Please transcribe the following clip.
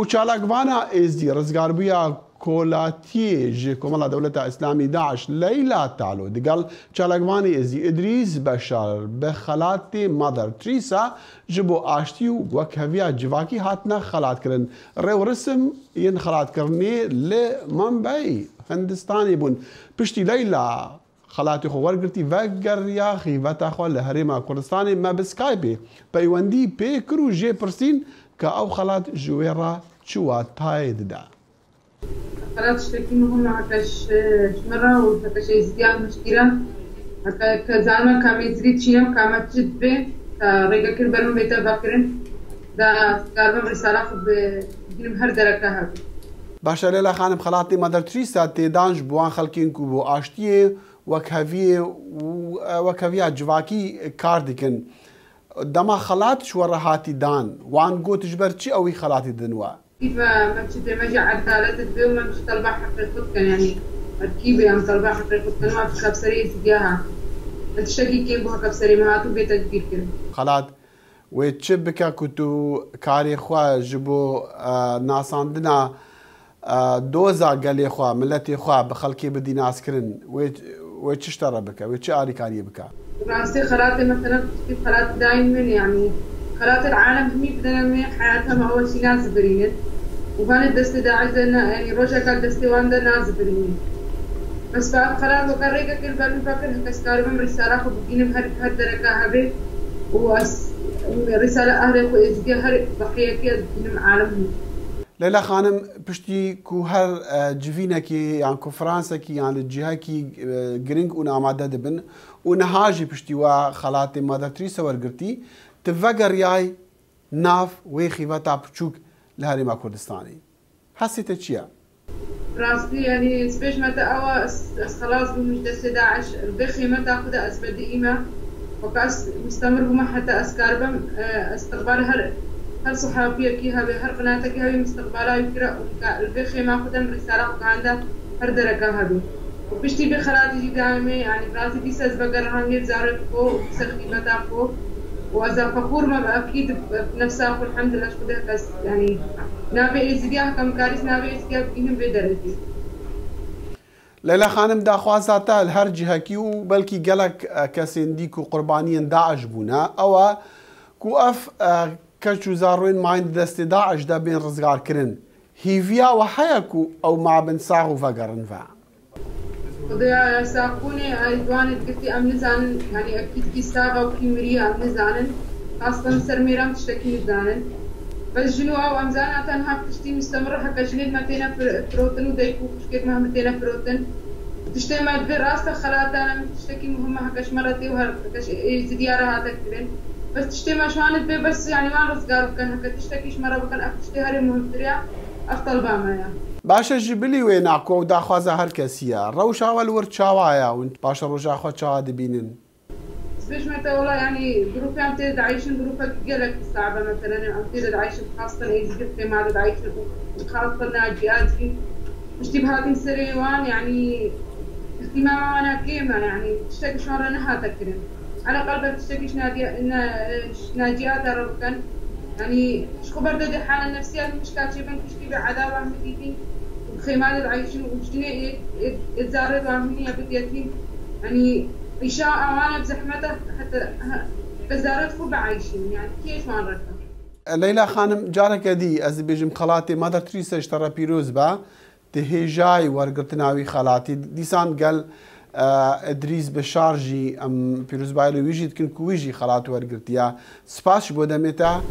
وچالاکوانا êzîdî rizgarbuya kolatiyê ji Komala Dewleta İslamî Daeş Leyla Tealo digal çalakvanê êzî İdrîs Beşar bi xelatê Mother Teresa ji bo aştî û wekheviya civakî hatine xelatkirin. Rêwrisim yên xelatkirinê li Mumbay Hindistanê bûn. Piştî Leyla xelatê xwe wergirtî vegeriya xîveta xwe li Herêma Kurdistanê me bi Skypê peywendî pê kir û jê pirsîn که او خلات جویرا چوا تای ددا. خلات شتكي مهم هكاش مرة وهكاش ازدياد مشكلة هكا كزعما كام يزري تشينم كام تجد به كريقا كل برمو بيتا باكرن دا كاربم رسالة بجنم هر دركة هكا. باشا ليلى خانم خلاتي مادر تريسا تيدانج بوان خلقين كو بو آشتيه وكهوية جواكي كاردكن دما خلات شو راحاتي دان وان قوت جبر شي اوي خلاتي دنوا كيف ما تشد ما جا عدالة تدبي وما مش طلبة حقيقتك يعني كيف يعني طلبة حقيقتك ما في كبسري سجاها انت شكي كيف بها كبسري ما هاتو بيت تدبير كده خلات وتشبكا كنتو كاري خوا جبو ناساندنا دوزا قالي خوا ملتي خوا بخلكي بدي ناس كرن وتشترى بك وتشاري كاري بك راسي خلاتي مثلا كيف خلات دائما يعني خلات العالم همي بدنا حياتها ما هو شي ناس برين وكانت دستي داعي يعني روجا كانت دستي واندا ناس برين بس بعد خلات وكريكا كل بالي فاكر هكسكاري من رسالة وبقينا بهر دركة هبي ورسالة أهلي وإزدي هر بقية كي بقينا عالمهم ليلى خانم پشتی کو هر جوینه کی یان کو فرانسه کی یان جهه کی گرینگ اون آماده دبن و نهاجی پشتی و خلات مادر تریسا ورگرتی تفجر یای ناف و خیفتا بچوک لهرما کردستانی حسيت چیا راسي يعني سبيش متى أوا خلاص مش دست داعش البخي متى أخذ أسباب دائمة وكاس مستمر بما حتى أسكاربم استقبال هر صحافية كيها بهر قناتك كيها مستقبلها يكرا البخي ما خدم رسالة وكاندا هر دركة هذه وبشتي بخلاتي دائما يعني براسي بيساز بقر هنجي زارك فو وسخدي متى فو وإذا فخور ما أكيد بنفسها والحمد لله شكو ده بس يعني نابي إيزيديا كم كاريس نابي إيزيديا بيهم بدرتي ليلى خانم دا خوازاتا هر جهكي وبلكي قالك كاسين كو قربانيين داعش بونا أو كو أف كشو زاروين ماين دست داعش دا بين رزقار كرن هيفيا وحياكو أو مع بن ساغو فقرن فا قضية ساقوني أيضاً قلتي أمن زانن يعني أكيد كي ساغا وكي مريا أمن زانن خاصة سرميرام تشتكي زانن بس جنو أو أمزانا تنها بتشتي مستمرة حكا جنيد ماتينا فروتن ودايكو بشكيت مها ماتينا فروتن تشتي ما تبير راستا خلاتانا تشتكي مهمة حكاش مرتي وهكاش زديارة هذا كترين بس تشتي ما شوانت بي بس يعني ما رزقار بكن هكا تشتكيش مرة بكن أفتشتي هاري مهمتريا أفضل بامايا باشا جبلي ويناكو ودا خوازا هر كسيا روشا والورد شاوايا وانت باشا روشا خو شاوا دبينن سبيش متى والله يعني ظروفي عم تريد عايشين ظروفك قلق صعبة مثلا عم تريد عايشين خاصة إذا قلت ما عم عايشين خاصة ناجيات في مشتي بهذه السريوان يعني اهتمامها أنا كيما يعني تشتكي شلون رنها تكرم على قلبها تشتكيش ناجيات ربكن يعني شكو بردد حالة النفسية المشكلة شيبن تشتي بعذاب عم تيتي وخيمات عايشين ومشتني يتزارد وعمني بديتين يعني إشاء أمانة بزحمته حتى بزارت خوب عايشين يعني كيش ما نركب ليلى خانم جارك دي أز بيجم خلاتي مادر تريسا اشترى بيروز با تهيجاي ورقرتناوي خلاتي ديسان قال إدريس بشارجي أم بيروز بايلو ويجي تكن كويجي خلات ورقرتيا سباش بودمتا